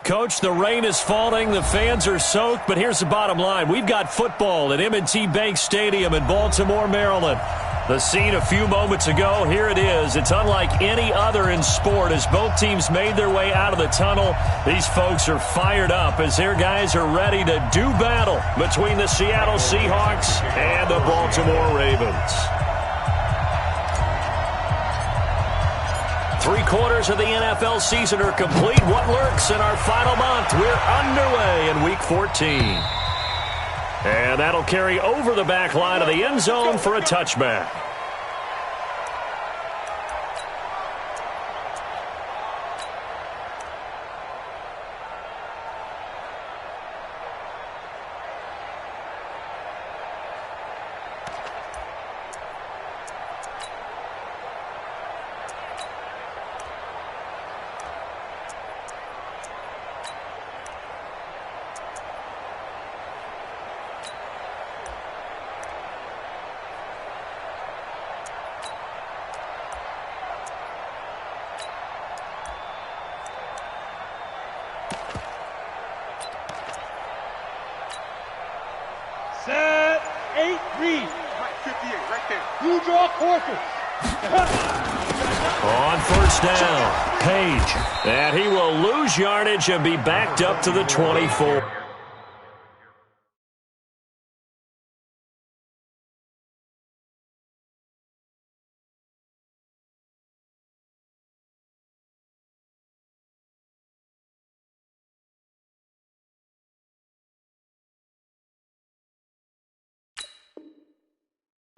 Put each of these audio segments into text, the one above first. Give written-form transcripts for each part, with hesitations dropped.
Coach, the rain is falling, the fans are soaked, but here's the bottom line. We've got football at M&T Bank Stadium in Baltimore, Maryland. The scene a few moments ago, here it is. It's unlike any other in sport as both teams made their way out of the tunnel. These folks are fired up as their guys are ready to do battle between the Seattle Seahawks and the Baltimore Ravens. 3/4 of the NFL season are complete. What lurks in our final month? We're underway in Week 14. And that'll carry over the back line of the end zone for a touchback. Set, 8, read. Right, 58, right there. You draw quarters. On first down, Page. And he will lose yardage and be backed up to the 24.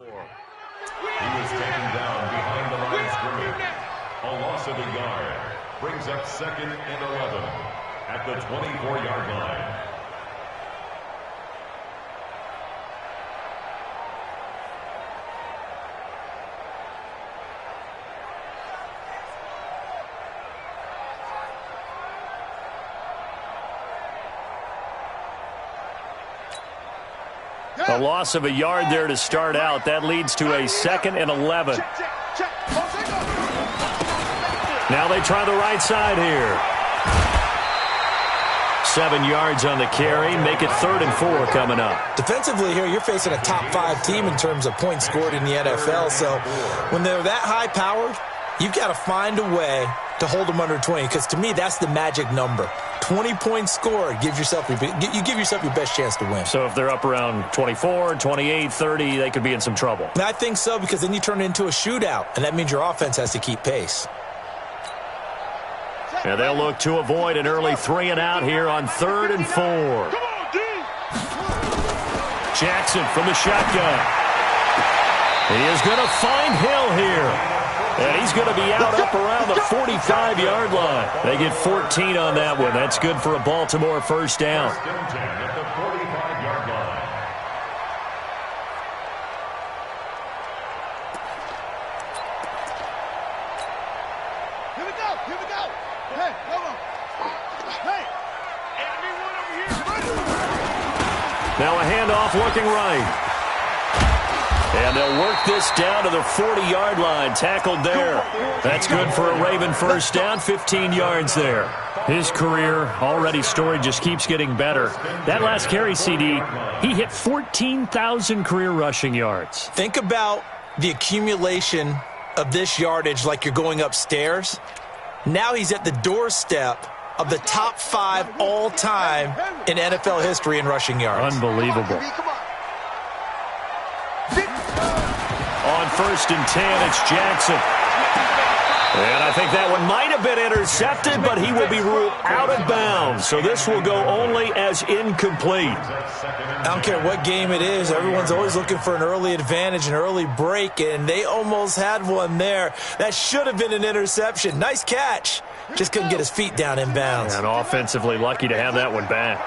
He was taken down behind the line of scrimmage. A loss of a yard brings up 2nd and 11 at the 24-yard line. A loss of a yard there to start out. That leads to a 2nd and 11. Now they try the right side here. 7 yards on the carry. Make it 3rd and 4 coming up. Defensively here, you're facing a top 5 team in terms of points scored in the NFL. So when they're that high-powered, you've got to find a way to hold them under 20, because to me, that's the magic number. 20 points scored, you give yourself your best chance to win. So if they're up around 24, 28, 30, they could be in some trouble. I think so, because then you turn it into a shootout, and that means your offense has to keep pace. And they'll look to avoid an early 3 and out here on 3rd and 4. Jackson from the shotgun. He is going to find Hill here. And he's going to be out up around the 45-yard line. They get 14 on that one. That's good for a Baltimore first down. First and 10 at the 45-yard line. Here we go, here we go. Hey, hold on. Hey, enemy one over here. Now a handoff looking right. And they'll work this down to the 40-yard line. Tackled there. That's good for a Raven first down. 15 yards there. His career already storied, just keeps getting better. That last carry, CD, he hit 14,000 career rushing yards. Think about the accumulation of this yardage like you're going upstairs. Now he's at the doorstep of the top 5 all-time in NFL history in rushing yards. Unbelievable. On 1st and 10, it's Jackson. And I think that one might have been intercepted, but he will be ruled out of bounds. So this will go only as incomplete. I don't care what game it is. Everyone's always looking for an early advantage, an early break, and they almost had one there. That should have been an interception. Nice catch. Just couldn't get his feet down in bounds. And offensively lucky to have that one back.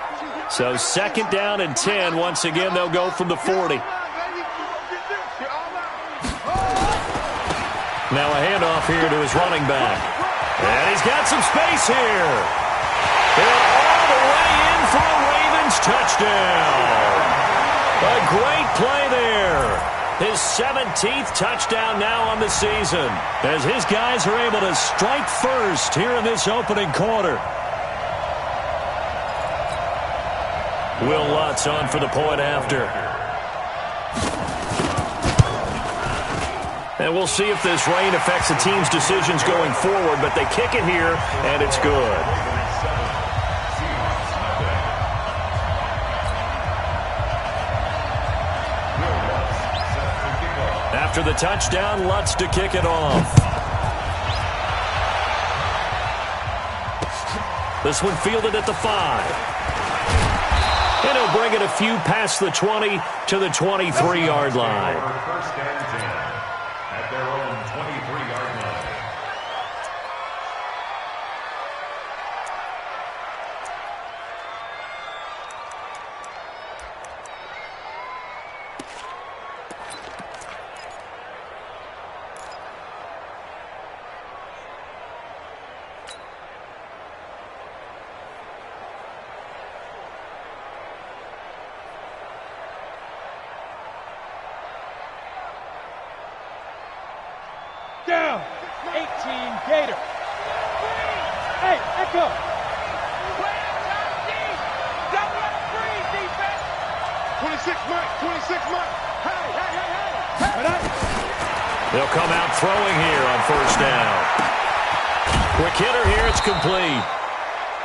So 2nd down and 10. Once again, they'll go from the 40. Now a handoff here to his running back. And he's got some space here. They're all the way in for a Ravens touchdown. A great play there. His 17th touchdown now on the season, as his guys are able to strike first here in this opening quarter. Will Lutz on for the point after. And we'll see if this rain affects the team's decisions going forward, but they kick it here, and it's good. After the touchdown, Lutz to kick it off. This one fielded at the 5. And he'll bring it a few past the 20 to the 23-yard line. First and 10 at their own 23-yard line. Down, 18 Gator. Hey, Echo. Don't let it breathe, defense. 26 Mike, 26 Mike. Hey. They'll come out throwing here on first down. Quick hitter here, it's complete.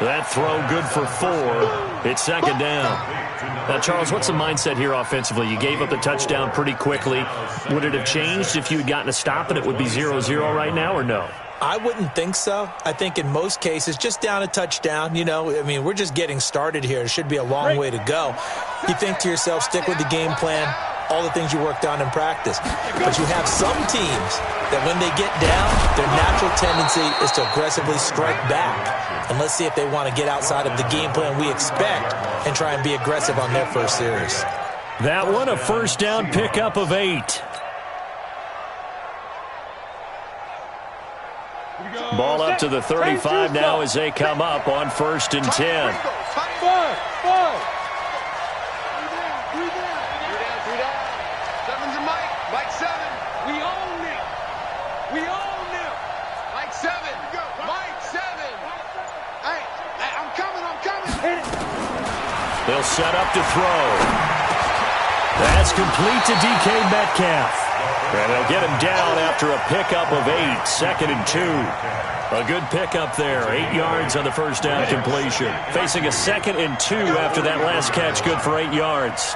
That throw good for 4. It's second down. Now, Charles, what's the mindset here offensively? You gave up the touchdown pretty quickly. Would it have changed if you had gotten a stop and it would be 0-0 right now, or no? I wouldn't think so. I think in most cases, just down a touchdown, we're just getting started here. It should be a long way to go. You think to yourself, stick with the game plan, all the things you worked on in practice. But you have some teams that when they get down, their natural tendency is to aggressively strike back. And let's see if they want to get outside of the game plan we expect and try and be aggressive on their first series. That one, a first down pickup of 8. Ball up to the 35 now as they come up on first and 10. Five. Seven's a Mike. Mike 7. We own it. Mike 7. Mike 7. Hey, I'm coming. They'll set up to throw. That's complete to DK Metcalf. And they'll get him down after a pickup of 8, second and 2. A good pickup there, 8 yards on the first down completion. Facing a second and 2 after that last catch, good for 8 yards.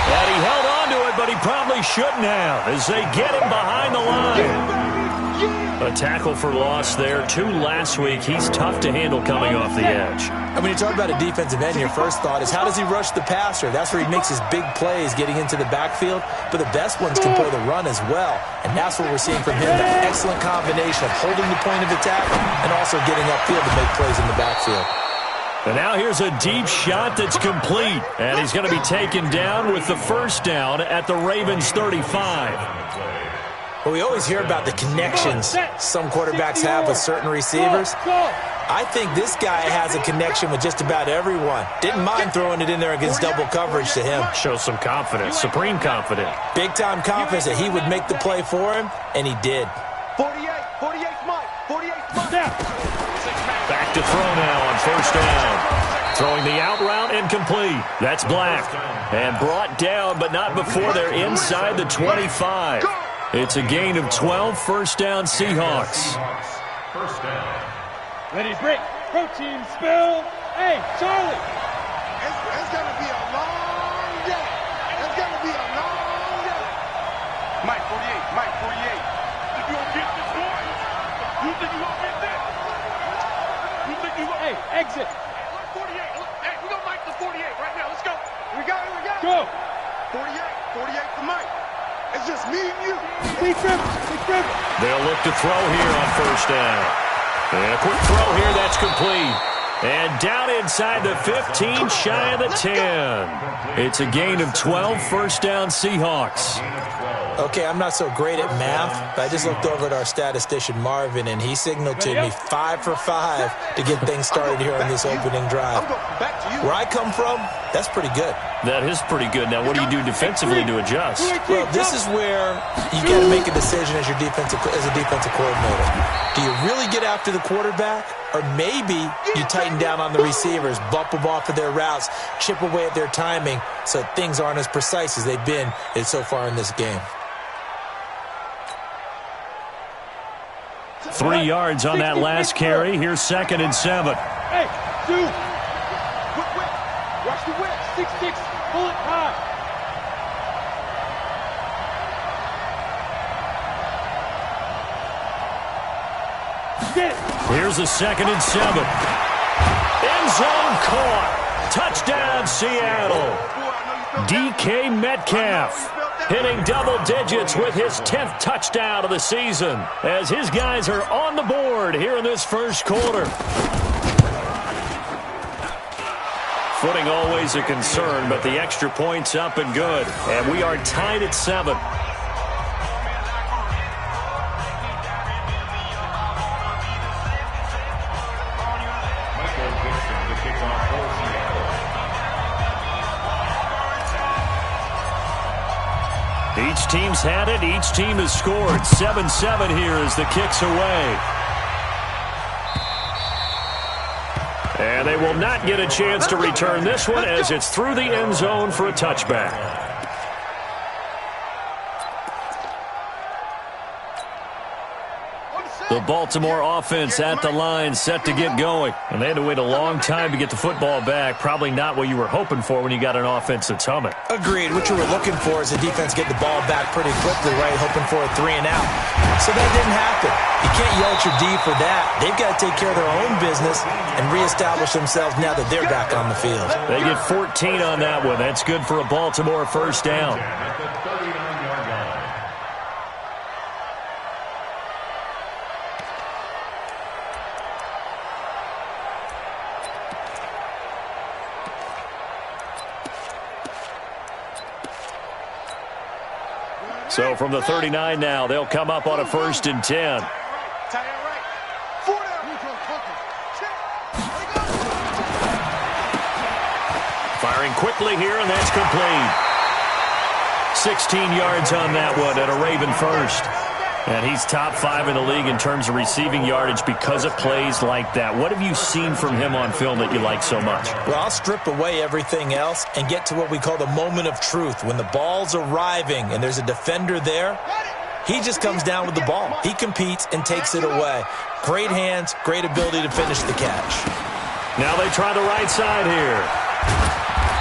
And he held on to it, but he probably shouldn't have as they get him behind the line. A tackle for loss there. 2 last week. He's tough to handle coming off the edge. And when you talk about a defensive end, your first thought is, how does he rush the passer? That's where he makes his big plays getting into the backfield. But the best ones can play the run as well. And that's what we're seeing from him, that excellent combination of holding the point of attack and also getting upfield to make plays in the backfield. And now here's a deep shot that's complete. And he's going to be taken down with the first down at the Ravens 35. Well, we always hear about the connections some quarterbacks have with certain receivers. I think this guy has a connection with just about everyone. Didn't mind throwing it in there against double coverage to him. Shows some confidence, supreme confidence. Big-time confidence that he would make the play for him, and he did. 48 Mike. Back to throw now on first down. Throwing the out route incomplete. That's Black. And brought down, but not before they're inside the 25. It's a gain of 12, first down Seahawks. First down. Ready, break. Protein spill. Hey, Charlie. It's going to be a long day. Mike 48. You going to get this, boy? You think you going to get this? Hey, exit. 48. Hey, we're going to Mike the 48 right now. Let's go. We got it. Go. 48 for Mike. It's just me and you. Be driven. They'll look to throw here on first down. And a quick throw here, that's complete. And down inside the 15, shy of the 10. It's a gain of 12, first down Seahawks. Okay, I'm not so great at math, but I just looked over at our statistician Marvin, and he signaled to me 5 for 5 to get things started here on this opening drive. I'm going back to you. Where I come from, that's pretty good. That is pretty good. Now, what do you do defensively to adjust? Well, this is where you got to make a decision as a defensive coordinator. Do you really get after the quarterback? Or maybe you tighten down on the receivers, bump them off of their routes, chip away at their timing so things aren't as precise as they've been so far in this game. 3 yards on that last carry. Here's 2nd and 7. Hey, dude. Watch the whip. 6-6. Pull it high. Here's a 2nd and 7. End zone caught. Touchdown, Seattle. DK Metcalf hitting double digits with his 10th touchdown of the season as his guys are on the board here in this first quarter. Footing always a concern, but the extra point's up and good. And we are tied at 7. Each team's had it. Each team has scored. 7-7 here as the kick's away. And they will not get a chance to return this one as it's through the end zone for a touchback. The Baltimore offense at the line, set to get going. And they had to wait a long time to get the football back. Probably not what you were hoping for when you got an offense that's humming. Agreed. What you were looking for is the defense get the ball back pretty quickly, right? Hoping for a 3 and out. So that didn't happen. You can't yell at your D for that. They've got to take care of their own business and reestablish themselves now that they're back on the field. They get 14 on that one. That's good for a Baltimore first down. So from the 39 now, they'll come up on a 1st and 10. Firing quickly here, and that's complete. 16 yards on that one at a Raven first. And he's top 5 in the league in terms of receiving yardage because of plays like that. What have you seen from him on film that you like so much? Well, I'll strip away everything else and get to what we call the moment of truth. When the ball's arriving and there's a defender there, he just comes down with the ball. He competes and takes it away. Great hands, great ability to finish the catch. Now they try the right side here.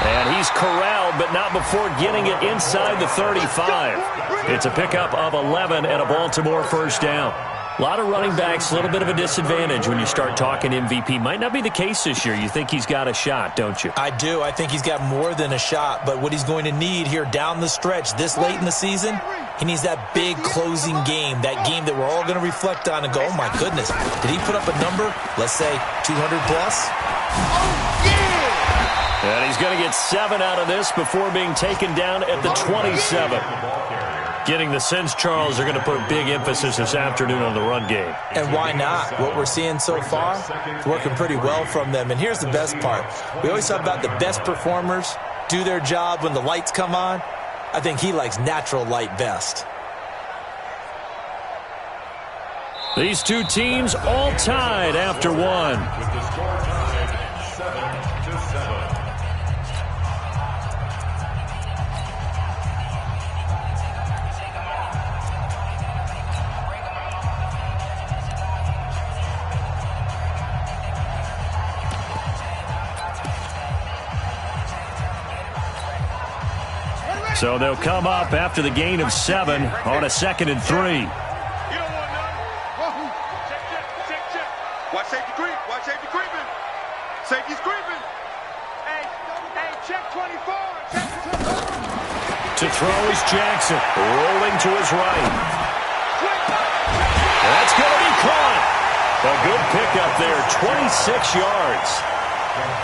And he's corralled, but not before getting it inside the 35. It's a pickup of 11 and a Baltimore first down. A lot of running backs, a little bit of a disadvantage when you start talking MVP. Might not be the case this year. You think he's got a shot, don't you? I do. I think he's got more than a shot. But what he's going to need here down the stretch this late in the season, he needs that big closing game, that game that we're all going to reflect on and go, oh, my goodness, did he put up a number, let's say 200 plus? Oh, yeah! And he's going to get 7 out of this before being taken down at the 27. Getting the sense, Charles, they're going to put a big emphasis this afternoon on the run game. And why not? What we're seeing so far is working pretty well from them. And here's the best part. We always talk about the best performers do their job when the lights come on. I think he likes natural light best. These two teams all tied after one. With the score tied 7-7. So they'll come up after the gain of 7 on a 2nd and 3. You don't want none. Whoa. Check. Watch safety creep. Watch safety creeping. Safety's creeping. Hey, check 24. To throw is Jackson. Rolling to his right. That's going to be caught. A good pickup there. 26 yards.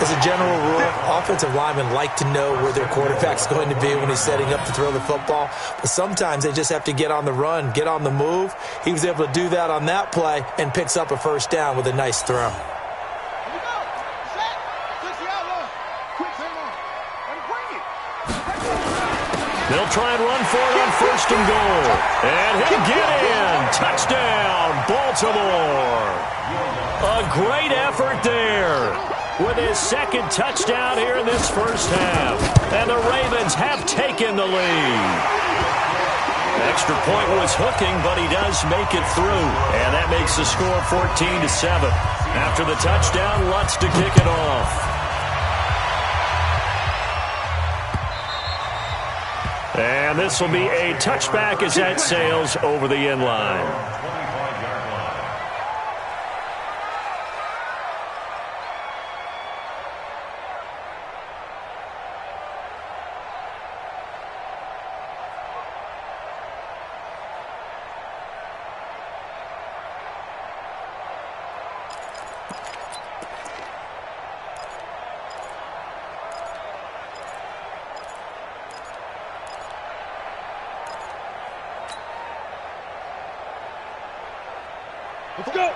As a general rule, offensive linemen like to know where their quarterback's going to be when he's setting up to throw the football. But sometimes they just have to get on the run, get on the move. He was able to do that on that play and picks up a first down with a nice throw. They'll try and run for it on 1st and goal. And he'll get in. Touchdown, Baltimore. A great effort there with his 2nd touchdown here in this first half. And the Ravens have taken the lead. Extra point was hooking, but he does make it through. And that makes the score 14-7. After the touchdown, Lutz to kick it off. And this will be a touchback as that sails over the end line.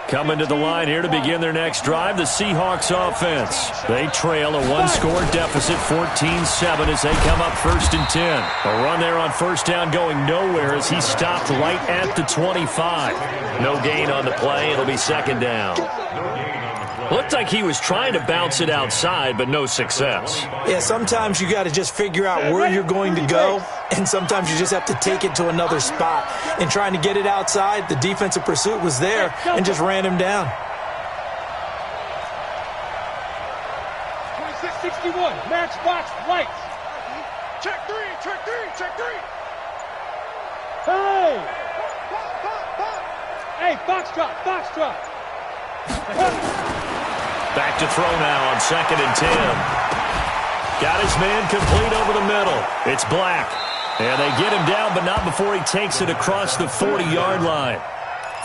Coming to the line here to begin their next drive, the Seahawks offense. They trail a 1-score deficit, 14-7, as they come up 1st and 10. A run there on 1st down going nowhere as he stopped right at the 25. No gain on the play. It'll be 2nd down. Looked like he was trying to bounce it outside, but no success. Yeah, sometimes you got to just figure out where you're going to go, and sometimes you just have to take it to another spot. And trying to get it outside, the defensive pursuit was there and just ran him down. 26-61, matchbox lights. Check 3, check 3, check 3. Hey! Hey, foxtrot. Back to throw now on 2nd and 10. Got his man complete over the middle. It's Black. And they get him down, but not before he takes it across the 40-yard line.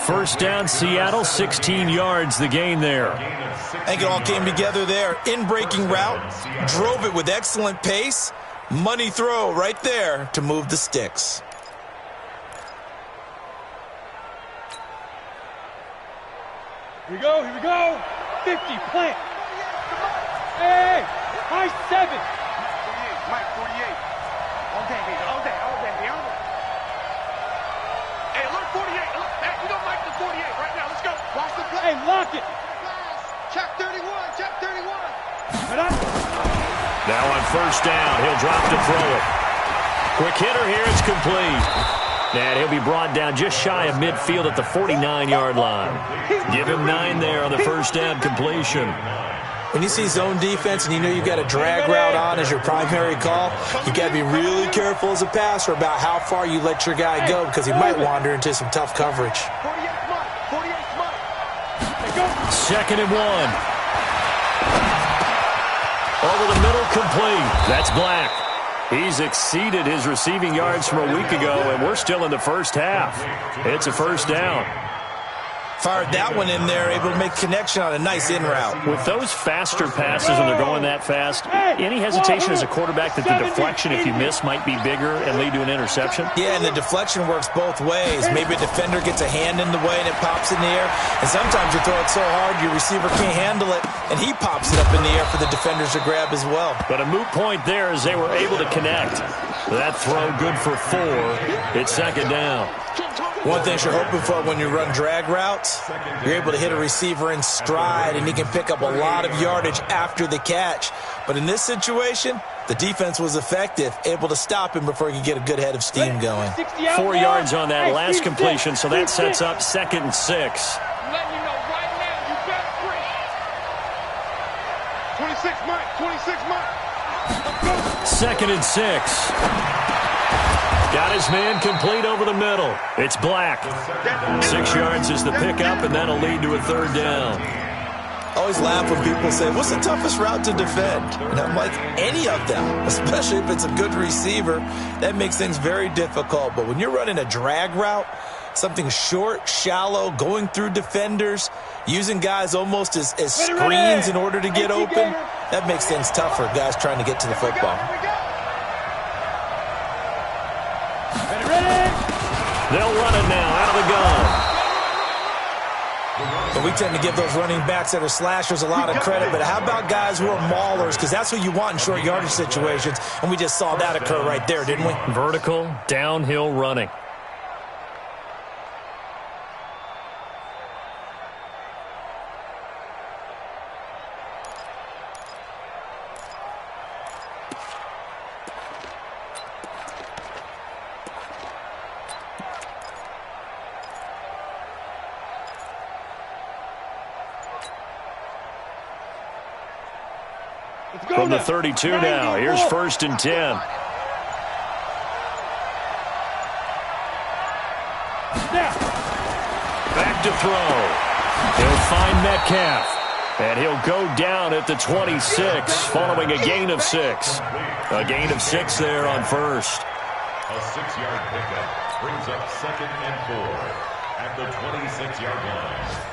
1st down, Seattle, 16 yards the gain there. I think it all came together there. In-breaking route, drove it with excellent pace. Money throw right there to move the sticks. Here we go. 50, plant. Hey, high 7. 48, Mike, 48. All day. Hey, look, 48. Look, hey, we don't like the 48 right now. Let's go. Watch the play. Hey, lock it. Check 31. Now on 1st down, he'll drop to throw it. Quick hitter here, it's complete. And he'll be brought down just shy of midfield at the 49-yard line. Give him 9 there on the 1st down completion. When you see zone defense and you know you've got a drag route on as your primary call, you got to be really careful as a passer about how far you let your guy go because he might wander into some tough coverage. 2nd and 1. Over the middle, complete. That's Black. He's exceeded his receiving yards from a week ago, and we're still in the first half. It's a 1st down. Fired that one in there, able to make connection on a nice in route. With those faster passes when they're going that fast, any hesitation as a quarterback that the deflection, if you miss, might be bigger and lead to an interception? Yeah, and the deflection works both ways. Maybe a defender gets a hand in the way and it pops in the air, and sometimes you throw it so hard your receiver can't handle it, and he pops it up in the air for the defenders to grab as well. But a moot point there as they were able to connect. That throw good for 4. It's 2nd down. One thing you're hoping for when you run drag routes, you're able to hit a receiver in stride, and he can pick up a lot of yardage after the catch. But in this situation, the defense was effective, able to stop him before he could get a good head of steam going. 4 yards on that last completion, so that sets up 2nd and 6. Letting you know right now, you got 3. 26 Mike. 2nd and 6. Got his man complete over the middle. It's Black. 6 yards is the pickup, and that'll lead to a 3rd down. I always laugh when people say, what's the toughest route to defend? And I'm like, any of them, especially if it's a good receiver. That makes things very difficult. But when you're running a drag route, something short, shallow, going through defenders, using guys almost as screens in order to get open, that makes things tougher, guys trying to get to the football. They'll run it now out of the gun. And we tend to give those running backs that are slashers a lot of credit, but how about guys who are maulers? Because that's what you want in short yardage situations, and we just saw that occur right there, didn't we? Vertical, downhill running. From the 32 now, here's 1st and 10. Back to throw. He'll find Metcalf. And he'll go down at the 26 following a gain of 6. A gain of 6 there on 1st. A 6-yard pickup brings up 2nd and 4 at the 26-yard line.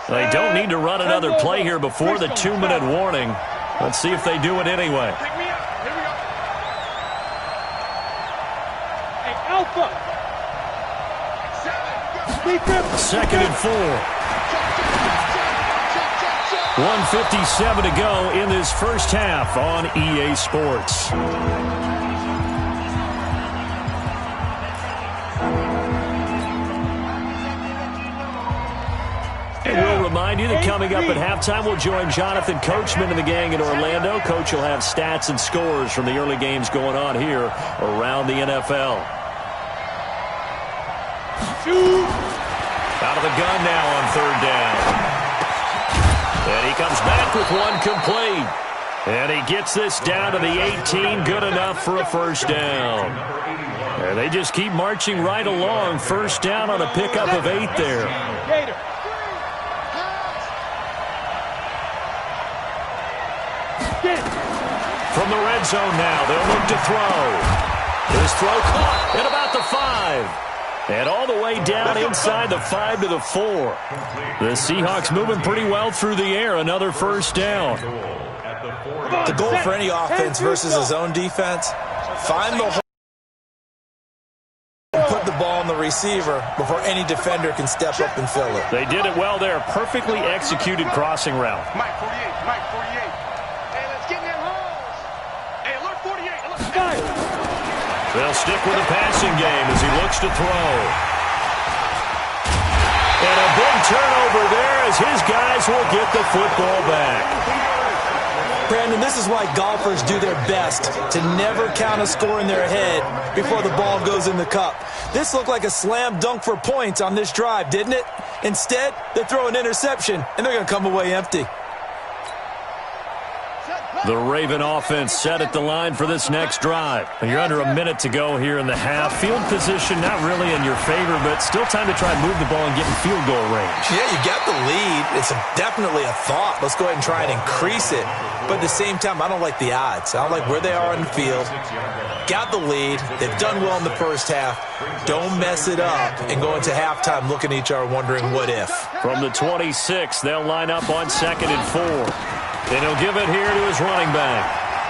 They don't need to run another play here before the 2-minute warning. Let's see if they do it anyway. Pick me up. Here we go. Hey, Alpha. 2nd and 4. 1:57 to go in this first half on EA Sports. And we'll remind you that coming up at halftime, we'll join Jonathan Coachman and the gang in Orlando. Coach will have stats and scores from the early games going on here around the NFL. Out of the gun now on 3rd down. And he comes back with one complete. And he gets this down to the 18, good enough for a 1st down. And they just keep marching right along. 1st down on a pickup of 8 there. From the red zone now, they'll look to throw. His throw caught at about the 5. And all the way down inside the 5 to the 4. The Seahawks moving pretty well through the air. Another 1st down. The goal for any offense versus a zone defense, find the hole and put the ball on the receiver before any defender can step up and fill it. They did it well there. Perfectly executed crossing route. Mike 48, Mike 48. Hey, let's get in that holes. Hey, alert 48. Alert 5. They'll stick with the passing game as he looks to throw. And a big turnover there as his guys will get the football back. Brandon, this is why golfers do their best to never count a score in their head before the ball goes in the cup. This looked like a slam dunk for points on this drive, didn't it? Instead, they throw an interception, and they're going to come away empty. The Raven offense set at the line for this next drive. You're under a minute to go here in the half. Field position not really in your favor, but still time to try and move the ball and get in field goal range. Yeah, you got the lead. It's definitely a thought. Let's go ahead and try and increase it. But at the same time, I don't like the odds. I don't like where they are on the field. Got the lead. They've done well in the first half. Don't mess it up and go into halftime looking at each other wondering what if. From the 26, they'll line up on 2nd and 4. And he'll give it here to his running back.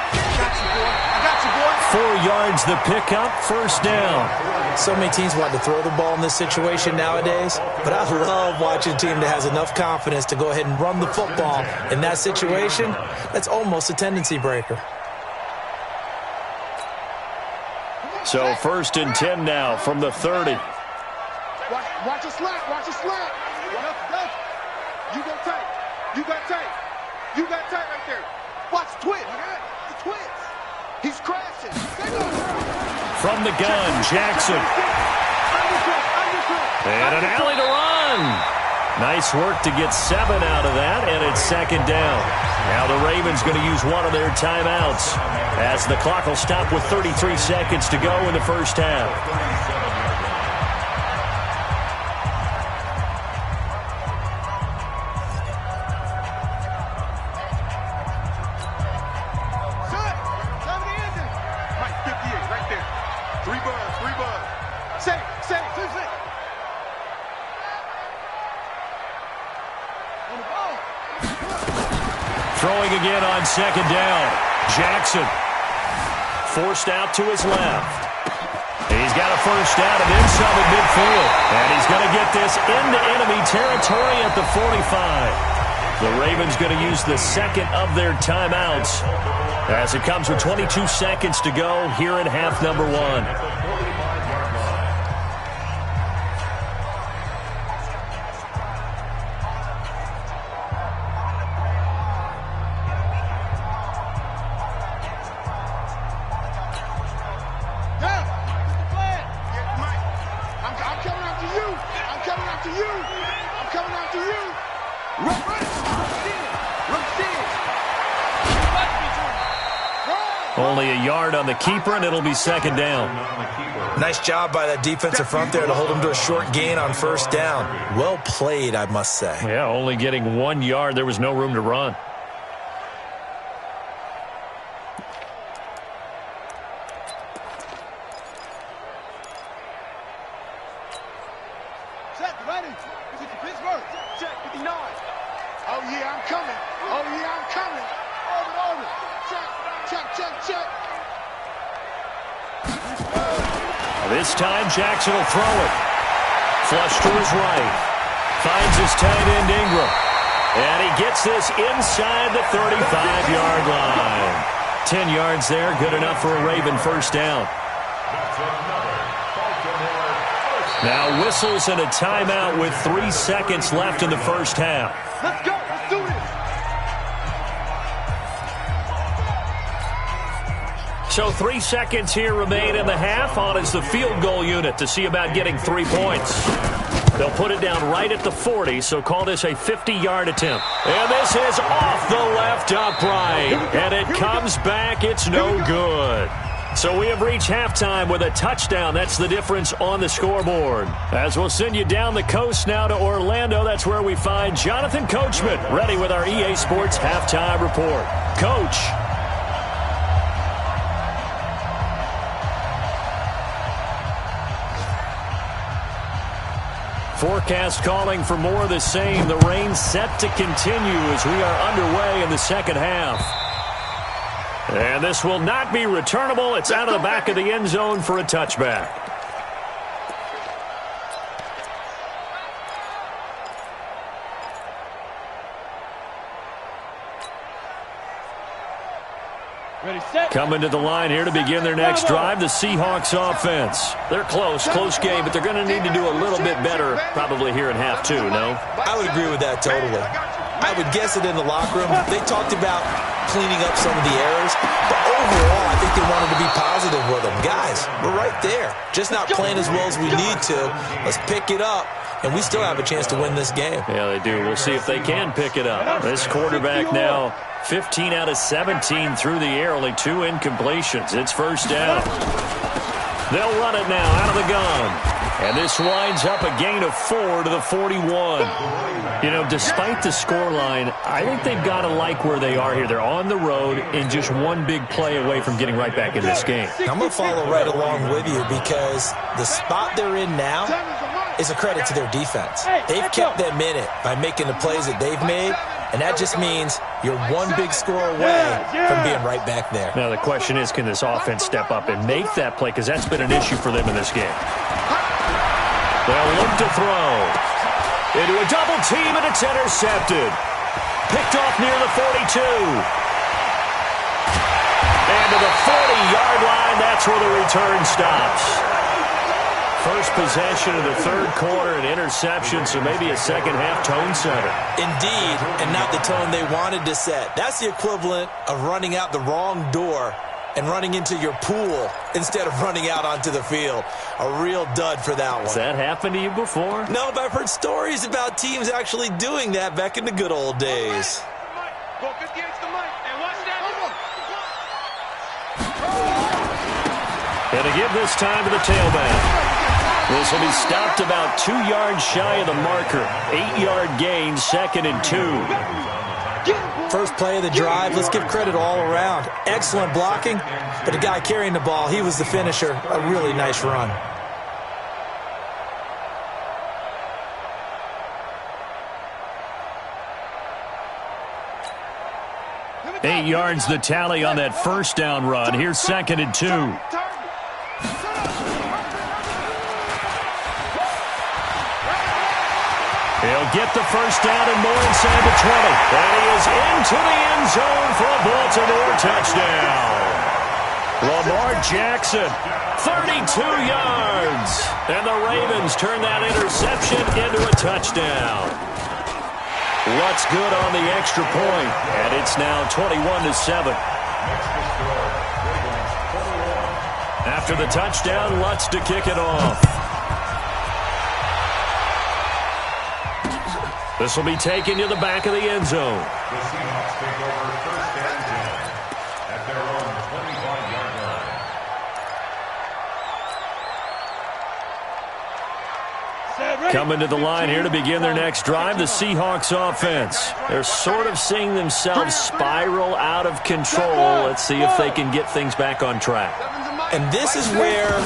I got you, boy. 4 yards the pickup, 1st down. So many teams want to throw the ball in this situation nowadays, but I love watching a team that has enough confidence to go ahead and run the football. In that situation, that's almost a tendency breaker. So 1st and 10 now from the 30. Watch a slant. Watch a slant. You go tight. You got tight. You got tight right there. Watch twitch. The twitch. He's crashing. From the gun, Jackson. And an alley to run. Nice work to get 7 out of that, and it's 2nd down. Now the Ravens going to use one of their timeouts as the clock will stop with 33 seconds to go in the first half. throwing again on second down. Jackson forced out to his left. He's got a first down and then some at midfield. And he's going to get this into enemy territory at the 45. The Ravens going to use the second of their timeouts as it comes with 22 seconds to go here in half number 1. Only a yard on the keeper, and it'll be second down. Nice job by that defensive front there to hold him to a short gain on first down. Well played, I must say. Yeah, only getting 1 yard. There was no room to run. Check, ready? Is it Pittsburgh? Check, 59. Oh, yeah, I'm coming. Oh, yeah, I'm coming. Over. Check. This time, Jackson will throw it. Flush to his right. Finds his tight end, Ingram. And he gets this inside the 35-yard line. 10 yards there, good enough for a Raven first down. Now whistles and a timeout with 3 seconds left in the first half. Let's go. Let's do this. So 3 seconds here remain in the half. On is the field goal unit to see about getting 3 points. They'll put it down right at the 40, so call this a 50-yard attempt. And this is off the left upright. And it comes back. It's no good. So we have reached halftime with a touchdown. That's the difference on the scoreboard. As we'll send you down the coast now to Orlando, that's where we find Jonathan Coachman, ready with our EA Sports halftime report. Coach. Forecast calling for more of the same. The rain set to continue as we are underway in the second half. And this will not be returnable. It's out of the back of the end zone for a touchback. Coming to the line here to begin their next drive, the Seahawks offense. They're close game, but they're going to need to do a little bit better probably here in half 2, no? I would agree with that totally. I would guess it in the locker room. They talked about cleaning up some of the errors, but overall, I think they wanted to be positive with them. Guys, we're right there. Just not playing as well as we need to. Let's pick it up, and we still have a chance to win this game. Yeah, they do. We'll see if they can pick it up. This quarterback now 15 out of 17 through the air, only 2 incompletions. It's first down. They'll run it now out of the gun. And this winds up a gain of 4 to the 41. You know, despite the scoreline, I think they've got to like where they are here. They're on the road and just one big play away from getting right back in this game. I'm going to follow right along with you because the spot they're in now is a credit to their defense. They've kept them in it by making the plays that they've made, and that just means you're one big score away from being right back there. Now the question is, can this offense step up and make that play? Because that's been an issue for them in this game. They'll look to throw. Into a double team, and it's intercepted. Picked off near the 42. And to the 40-yard line, that's where the return stops. First possession of the third quarter, an interception, so maybe a second-half tone setter. Indeed, and not the tone they wanted to set. That's the equivalent of running out the wrong door and running into your pool instead of running out onto the field. A real dud for that one. Has that happened to you before? No, but I've heard stories about teams actually doing that back in the good old days. Go 58 to the mic, and watch that. And to give this time to the tailback. This will be stopped about 2 yards shy of the marker. 8-yard gain, 2nd and 2. First play of the drive, let's give credit all around. Excellent blocking, but the guy carrying the ball, he was the finisher. A really nice run. yards the tally on that first down run. Here's 2nd and 2. He'll get the first down and more inside the 20. And he is into the end zone for a Baltimore touchdown. Lamar Jackson, 32 yards. And the Ravens turn that interception into a touchdown. Lutz good on the extra point, and it's now 21-7. After the touchdown, Lutz to kick it off. This will be taken to the back of the end zone. The Seahawks take over 1st and 10 at their own 25-yard line. Coming to the line here to begin their next drive, the Seahawks offense. They're sort of seeing themselves spiral out of control. Let's see if they can get things back on track. And this is where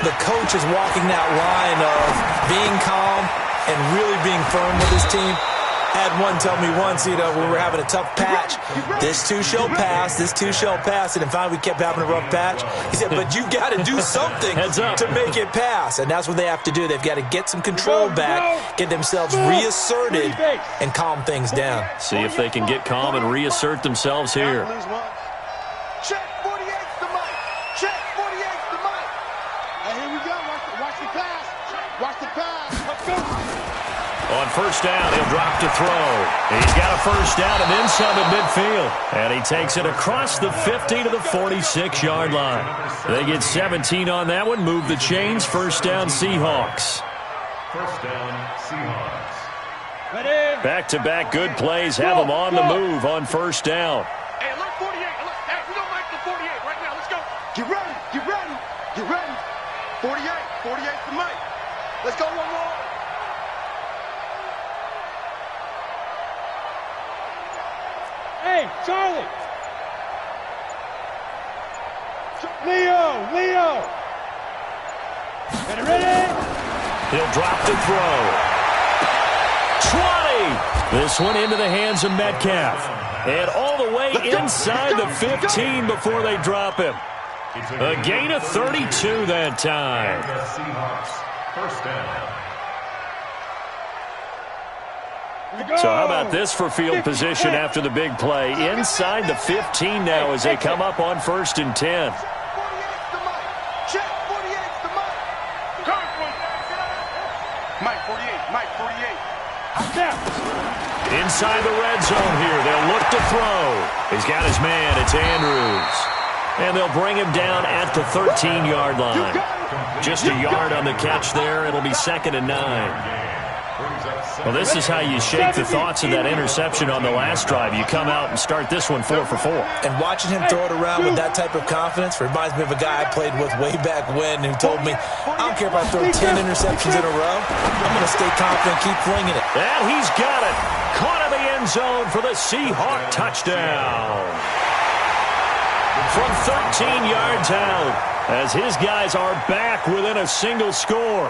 the coach is walking that line of being calm and really being firm with his team. Had one tell me once, when we were having a tough patch, this too shall pass, this too shall pass. And finally we kept having a rough patch. He said, but you got to do something to make it pass. And that's what they have to do. They've got to get some control back, get themselves reasserted, and calm things down. See if they can get calm and reassert themselves here. Check 48's the mic. Check 48's the mic. And here we go. Watch the pass. Watch the pass. Let's go. On first down, he'll drop to throw. He's got a first down and then some at midfield. And he takes it across the 50 to the 46-yard line. They get 17 on that one. Move the chains. First down, Seahawks. First down, Seahawks. Back-to-back good plays have them on the move on first down. Hey, look, 48. Look, hey, we don't like the 48 right now. Let's go. Get ready. Get ready. Get ready. 48. 48's the mic. Let's go one more. Hey, Charlie. Leo. Ready? He'll drop to throw. 20. This one into the hands of Metcalf. And all the way inside the 15 before they drop him. A gain of 32 that time. The Seahawks, first down. So how about this for field position after the big play? Inside the 15 now as they come up on 1st and 10. 48's the mic. Check 48's the mic. Mike 48. Mike 48. Inside the red zone here. They'll look to throw. He's got his man. It's Andrews. And they'll bring him down at the 13-yard line. Just a yard on the catch there. It'll be 2nd and 9. Well, this is how you shake the thoughts of that interception on the last drive. You come out and start this one 4 for 4. And watching him throw it around with that type of confidence reminds me of a guy I played with way back when who told me, I don't care if I throw 10 interceptions in a row. I'm going to stay confident, keep flinging it. And he's got it. Caught in the end zone for the Seahawk touchdown. From 13 yards out as his guys are back within a single score.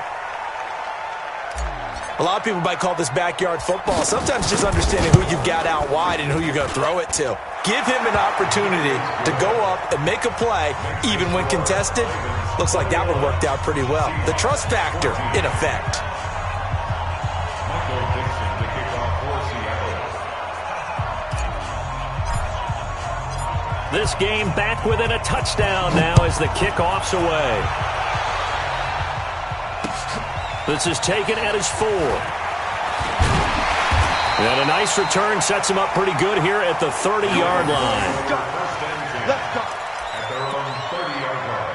A lot of people might call this backyard football. Sometimes just understanding who you've got out wide and who you're going to throw it to. Give him an opportunity to go up and make a play, even when contested. Looks like that one worked out pretty well. The trust factor, in effect. This game back within a touchdown now as the kickoff's away. This is taken at his 4. And a nice return sets him up pretty good here at the 30-yard line. Let's go. At their own 30-yard line.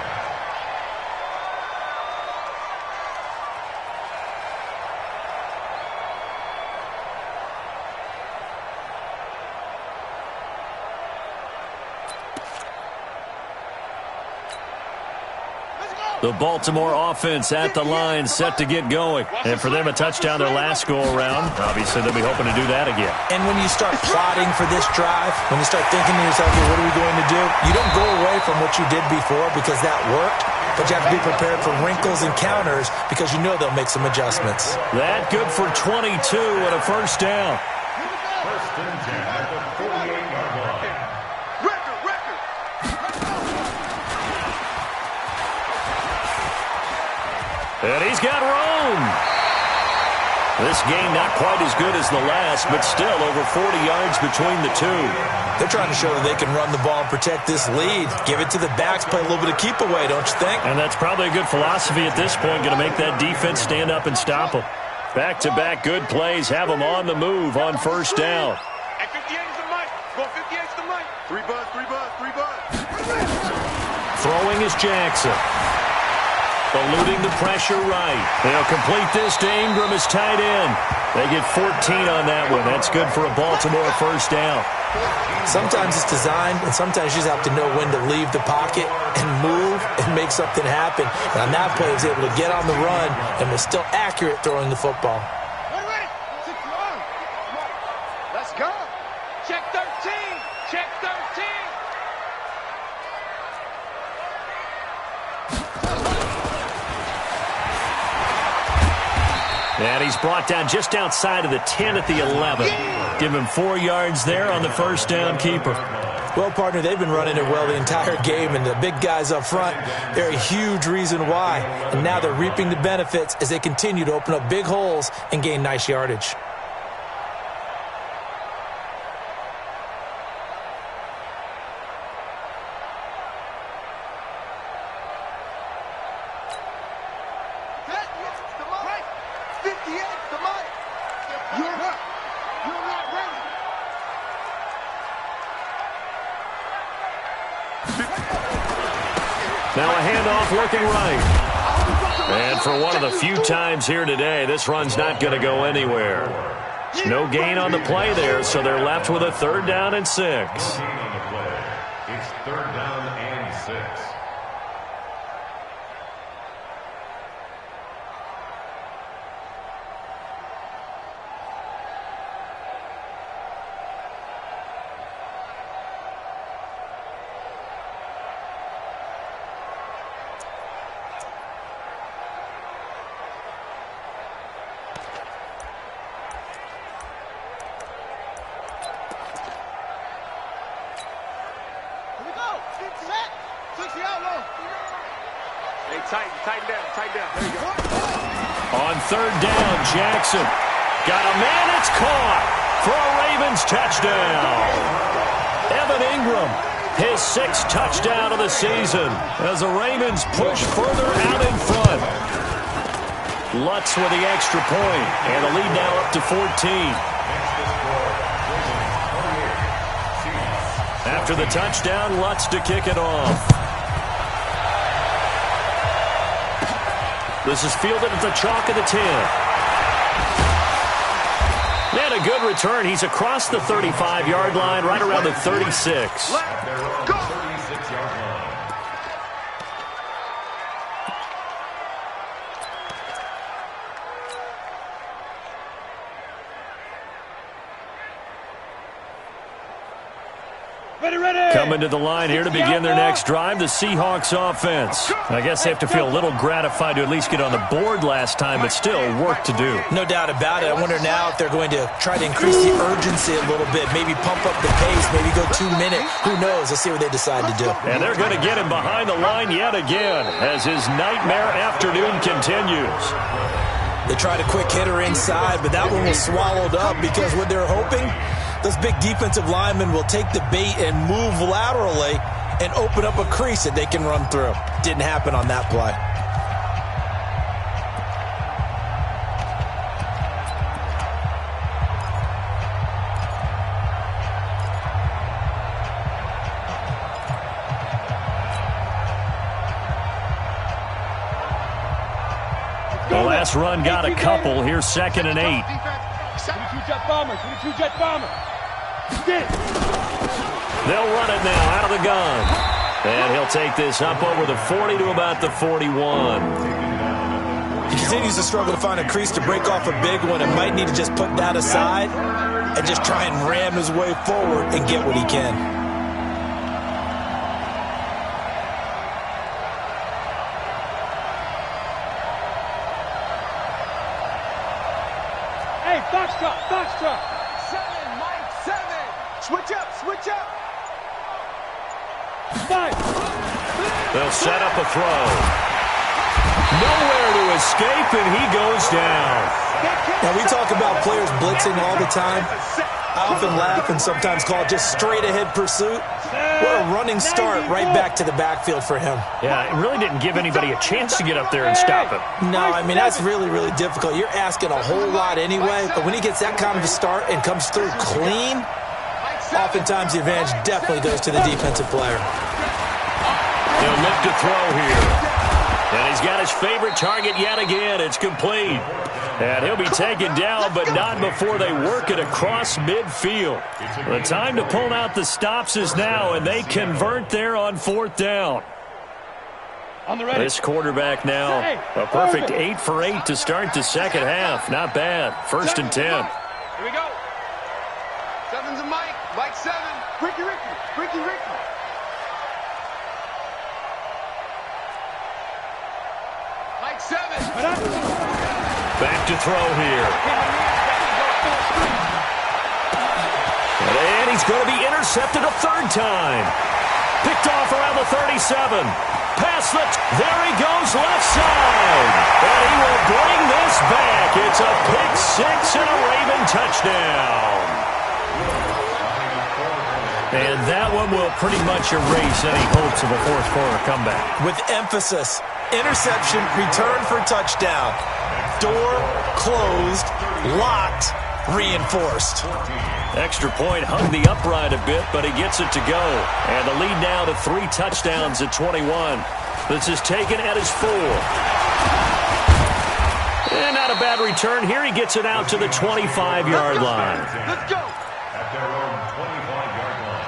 The Baltimore offense at the line set to get going. And for them, a touchdown their last go-around. Obviously, they'll be hoping to do that again. And when you start plotting for this drive, when you start thinking to yourself, okay, what are we going to do? You don't go away from what you did before because that worked, but you have to be prepared for wrinkles and counters because you know they'll make some adjustments. That good for 22 and a first down. First and 10 at the 48-yard line. And he's got room. This game not quite as good as the last, but still over 40 yards between the two. They're trying to show that they can run the ball and protect this lead. Give it to the backs, play a little bit of keep away, don't you think? And that's probably a good philosophy at this point, going to make that defense stand up and stop them. Back-to-back good plays, have them on the move on first down. At 58 is the mic. Go 58 is the mic. 3 buzz, 3 buzz, 3 buzz. Throwing is Jackson. Eluding the pressure right. They'll complete this to Ingram as tight end. They get 14 on that one. That's good for a Baltimore first down. Sometimes it's designed, and sometimes you just have to know when to leave the pocket and move and make something happen. And on that play, he was able to get on the run and was still accurate throwing the football. Let's go. Check 13. Check 13. And he's brought down just outside of the 10 at the 11. Give him 4 yards there on the first down keeper. Well, partner, they've been running it well the entire game, and the big guys up front, they're a huge reason why. And now they're reaping the benefits as they continue to open up big holes and gain nice yardage. Now a handoff looking right. And for one of the few times here today, this run's not going to go anywhere. No gain on the play there, so they're left with a 3rd down and 6. No gain on the play. It's 3rd down and 6. Tighten down. There you go. On 3rd down, Jackson. Got a man, it's caught for a Ravens touchdown. Evan Ingram, his 6th touchdown of the season as the Ravens push further out in front. Lutz with the extra point, and the lead now up to 14. After the touchdown, Lutz to kick it off. This is fielded at the chalk of the 10. And a good return. He's across the 35-yard line, right around the 36. Go. Coming to the line here to begin their next drive, the Seahawks offense. I guess they have to feel a little gratified to at least get on the board last time, but still work to do. No doubt about it. I wonder now if they're going to try to increase the urgency a little bit, maybe pump up the pace, maybe go 2 minutes. Who knows? Let's see what they decide to do. And they're going to get him behind the line yet again as his nightmare afternoon continues. They tried a quick hitter inside, but that one was swallowed up because what they're hoping, those big defensive linemen will take the bait and move laterally and open up a crease that they can run through. Didn't happen on that play. The last run got a couple. Here's 2nd and 8. 22 jet bomber, 22 jet bomber. They'll run it now out of the gun. And he'll take this up over the 40 to about the 41. He continues to struggle to find a crease to break off a big one and might need to just put that aside and just try and ram his way forward and get what he can. Hey, Foxtrot. 7, Mike, 7. Switch up. 5. They'll set up a throw. Nowhere to escape, and he goes down. Now, we talk about players blitzing all the time. I often laugh and sometimes call it just straight-ahead pursuit. What a running start right back to the backfield for him. Yeah, it really didn't give anybody a chance to get up there and stop him. No, I mean, that's really, really difficult. You're asking a whole lot anyway, but when he gets that kind of a start and comes through clean, oftentimes the advantage definitely goes to the defensive player. He'll look to throw here. And he's got his favorite target yet again. It's complete. And he'll be taken down, but not before they work it across midfield. The time to pull out the stops is now, and they convert there on 4th down. This quarterback now, a perfect 8 for 8 to start the second half. Not bad. 1st and 10. Here we go. 7's a Mike. Mike 7. Ricky. Mike 7. Back to throw here. And he's going to be intercepted a 3rd time. Picked off around the 37. There he goes left side. And he will bring this back. It's a pick 6 and a Raven touchdown. And that one will pretty much erase any hopes of a 4th quarter comeback. With emphasis, interception, return for touchdown. Door closed, locked, reinforced. Extra point hung the upright a bit, but he gets it to go. And the lead now to 3 touchdowns at 21. This is taken at his 4. And not a bad return. Here he gets it out to the 25-yard line. Let's go. At their own 25-yard line.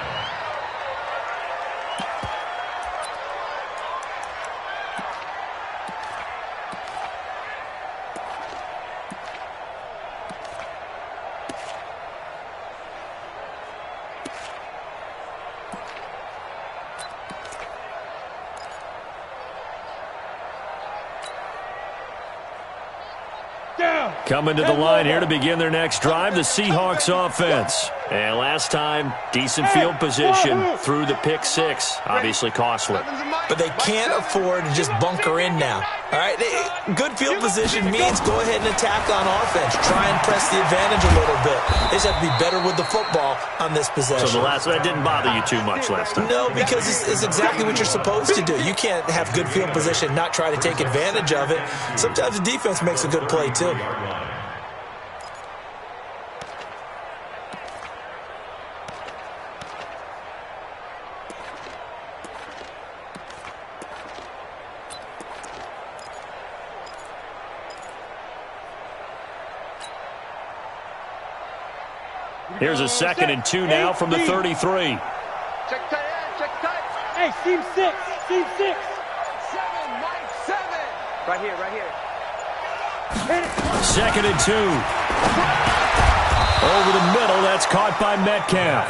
Coming to the line here to begin their next drive, the Seahawks offense. And last time, decent field position through the pick 6. Obviously costly. But they can't afford to just bunker in now. All right, good field position means go ahead and attack on offense. Try and press the advantage a little bit. They just have to be better with the football on this possession. So that didn't bother you too much last time? No, because it's exactly what you're supposed to do. You can't have good field position and not try to take advantage of it. Sometimes the defense makes a good play too. Here's a 2nd and 2 now from the 33. Check tight end, check tight. Hey, seam 6, seam 6. 7, Mike 7. Right here. 2nd and 2. Over the middle, that's caught by Metcalf.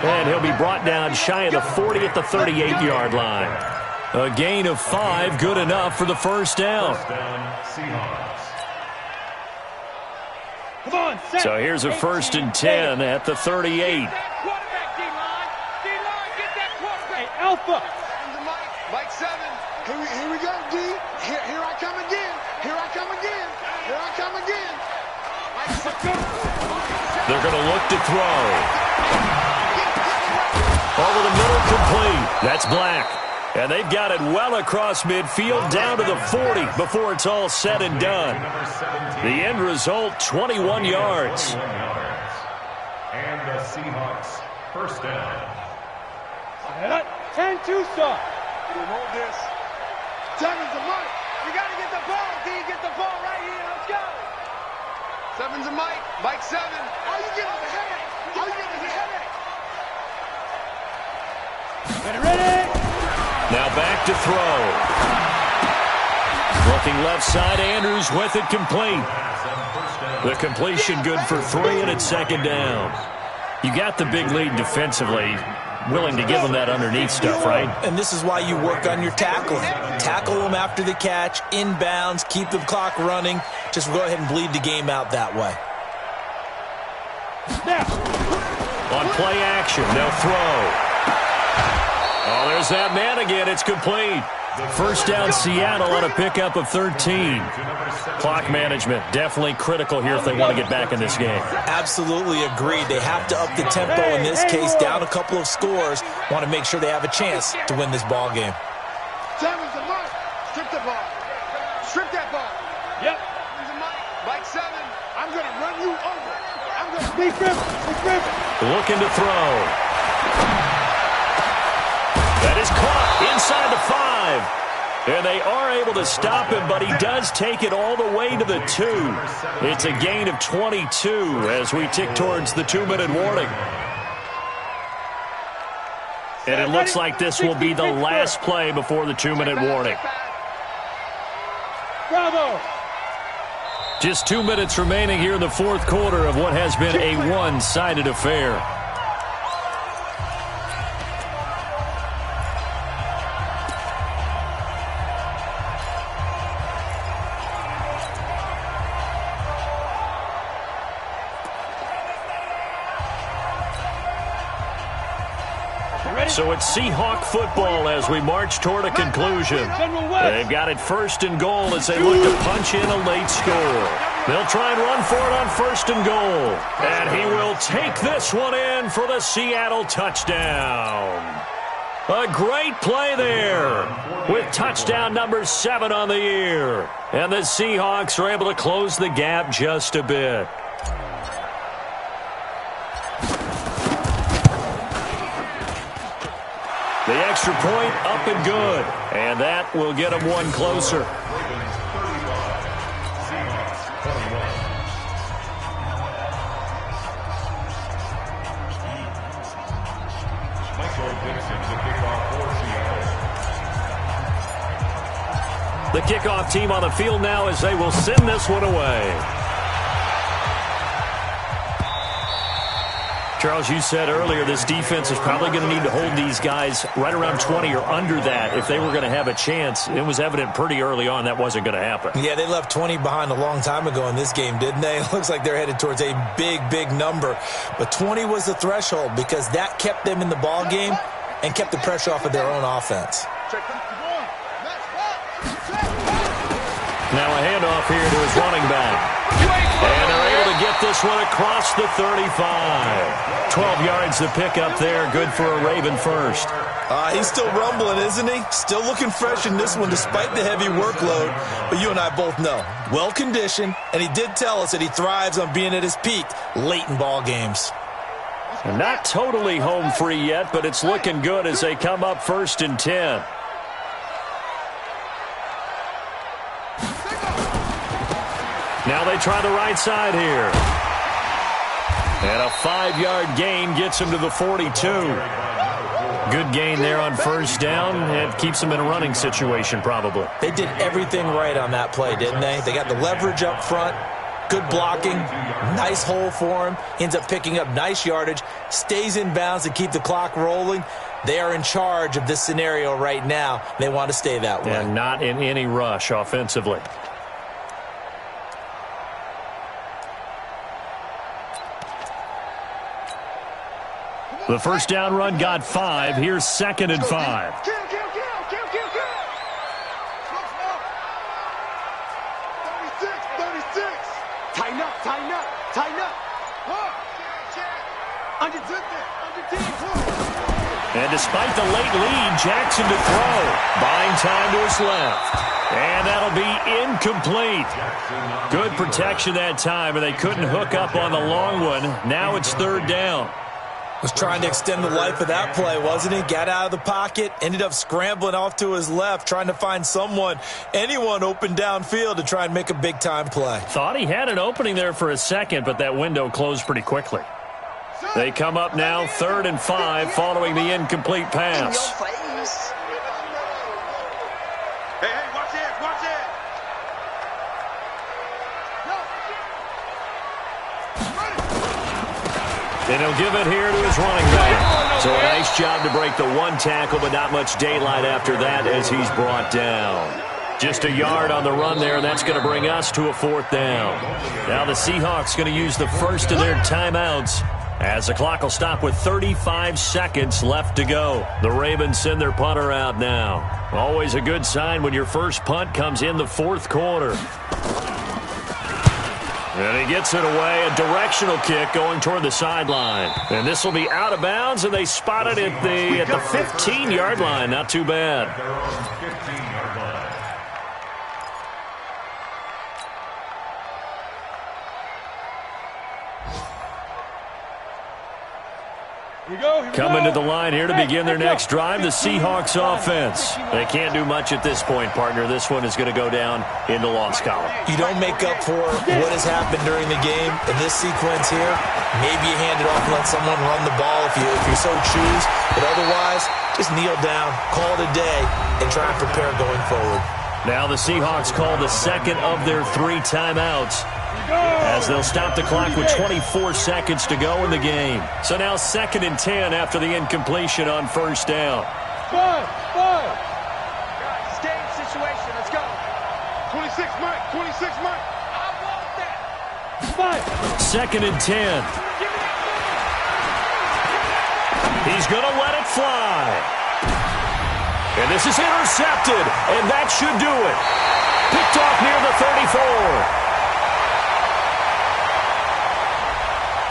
And he'll be brought down shy of the 40 at the 38-yard line. A gain of 5, good enough for the 1st down. Seahawks. Come on, set. So here's a 1st and 10 at the 38. Quarterback, D-line. D-line, get that quarterback. Hey, Alpha. Mike 7. Here we go, D. Here I come again. They're going to look to throw. Over the middle, complete. That's Black. And they've got it well across midfield down to the 40 before it's all said and done. The end result, 21 yards. And the Seahawks, 1st down. 10-2 stop. Hold this. 7's a Mike. You got to get the ball, D. Get the ball right here. Let's go. 7's a Mike. Mike 7. All you get is a headache. Ready? Now back to throw. Looking left side, Andrews with it complete. The completion good for 3, and it's 2nd down. You got the big lead defensively. Willing to give them that underneath stuff, right? And this is why you work on your tackling. Tackle them after the catch, inbounds, keep the clock running. Just go ahead and bleed the game out that way. Now. On play action, they'll throw. Oh, there's that man again. It's complete. First down, Seattle on a pickup of 13. Clock management definitely critical here if they want to get back in this game. Absolutely agreed. They have to up the tempo in this case, down a couple of scores. Want to make sure they have a chance to win this ball game. Seven's the mark. Strip the ball. Strip that ball. Yep. Mike 7, I'm going to run you over. I'm going to... Big grip. Looking to throw. That is caught inside the 5. And they are able to stop him, but he does take it all the way to the 2. It's a gain of 22 as we tick towards the 2-minute warning. And it looks like this will be the last play before the 2-minute warning. Bravo. Just 2 minutes remaining here in the fourth quarter of what has been a one-sided affair. So it's Seahawk football as we march toward a conclusion. They've got it first and goal as they look to punch in a late score. They'll try and run for it on first and goal. And he will take this one in for the Seattle touchdown. A great play there with touchdown number 7 on the year. And the Seahawks are able to close the gap just a bit. The extra point up and good. And that will get them one closer. The kickoff team on the field now as they will send this one away. Charles, you said earlier this defense is probably going to need to hold these guys right around 20 or under that if they were going to have a chance. It was evident pretty early on that wasn't going to happen. Yeah, they left 20 behind a long time ago in this game, didn't they? It looks like they're headed towards a big, big number. But 20 was the threshold because that kept them in the ball game and kept the pressure off of their own offense. Now a handoff here to his running back. And they're able to get this one across the 35. 12 yards to pick up there. Good for a Raven first. He's still rumbling, isn't he? Still looking fresh in this one despite the heavy workload. But you and I both know, well-conditioned, and he did tell us that he thrives on being at his peak late in ball games. And not totally home free yet, but it's looking good as they come up 1st and 10. Now they try the right side here. And a 5-yard gain gets him to the 42. Good gain there on first down. It keeps them in a running situation probably. They did everything right on that play, didn't they? They got the leverage up front. Good blocking. Nice hole for him. Ends up picking up nice yardage. Stays in bounds to keep the clock rolling. They are in charge of this scenario right now. They want to stay that way. And not in any rush offensively. The first down run got 5. Here's 2nd and 5. Kill. 36, 36. Tighten up. Under 10. And despite the late lead, Jackson to throw. Buying time to his left. And that'll be incomplete. Good protection that time, and they couldn't hook up on the long one. Now it's 3rd down. Was trying to extend the life of that play, wasn't he? Got out of the pocket, ended up scrambling off to his left, trying to find anyone open downfield to try and make a big-time play. Thought he had an opening there for a second, but that window closed pretty quickly. They come up now 3rd and 5 following the incomplete pass. Hey, watch it. And he'll give it here to his running back. So a nice job to break the one tackle, but not much daylight after that as he's brought down. Just a yard on the run there, and that's going to bring us to a 4th down. Now the Seahawks going to use the first of their timeouts As the clock will stop with 35 seconds left to go. The Ravens send their punter out now. Always a good sign when your first punt comes in the fourth quarter. And he gets it away, a directional kick going toward the sideline. And this will be out of bounds, and they spot it at the 15-yard line. Not too bad. They're on 15-yard line. Coming to the line here to begin their next drive, the Seahawks offense. They can't do much at this point, partner. This one is going to go down in the loss column. You don't make up for what has happened during the game. In this sequence here, maybe you hand it off and let someone run the ball if you so choose. But otherwise, just kneel down, call it a day, and try and prepare going forward. Now the Seahawks call the second of their 3 timeouts, as they'll stop the clock with 24 seconds to go in the game. So now 2nd and 10 after the incompletion on first down. Five. Game situation. Let's go. 26, Mike. 26, Mike. I want that. 2nd and 10. He's going to let it fly. And this is intercepted, and that should do it. Picked off near the 34.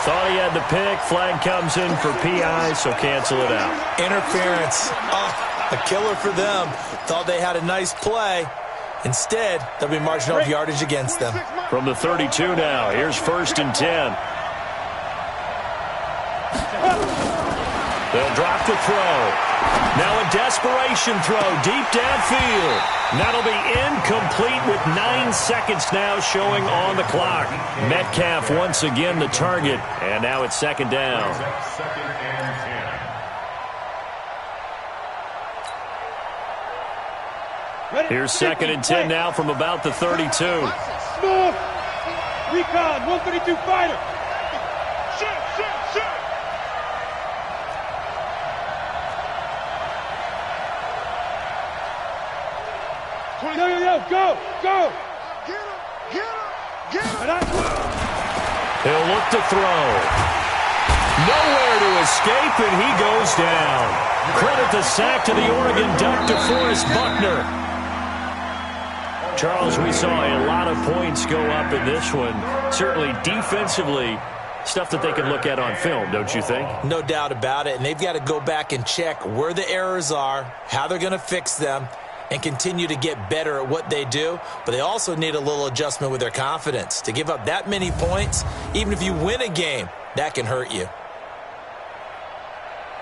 Thought he had the pick. Flag comes in for PI, so cancel it out. Interference. A killer for them. Thought they had a nice play. Instead, they'll be marginal yardage against them. From the 32 now, here's 1st and 10. They'll drop the throw. Now a desperation throw deep downfield. That'll be incomplete with 9 seconds now showing on the clock. Metcalf once again the target, and now it's 2nd down. 2nd and 10. Here's 2nd and 10 now from about the 32. Smooth. Recon, 132 fighter. Shoot. Yo, go. Get him. He'll look to throw. Nowhere to escape, and he goes down. Credit the sack to the Oregon Duck, DeForest Buckner. Charles, we saw a lot of points go up in this one. Certainly defensively, stuff that they can look at on film, don't you think? No doubt about it, and they've got to go back and check where the errors are, how they're going to fix them, and continue to get better at what they do. But they also need a little adjustment with their confidence. To give up that many points, even if you win a game, that can hurt you.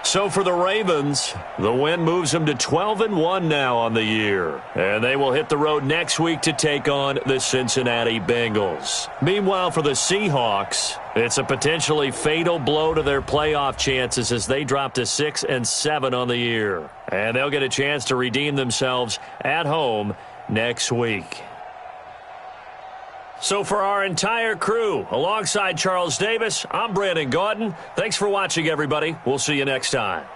So for the Ravens, the win moves them to 12-1 now on the year. And they will hit the road next week to take on the Cincinnati Bengals. Meanwhile, for the Seahawks, it's a potentially fatal blow to their playoff chances as they drop to 6-7 on the year. And they'll get a chance to redeem themselves at home next week. So for our entire crew, alongside Charles Davis, I'm Brandon Gaudin. Thanks for watching, everybody. We'll see you next time.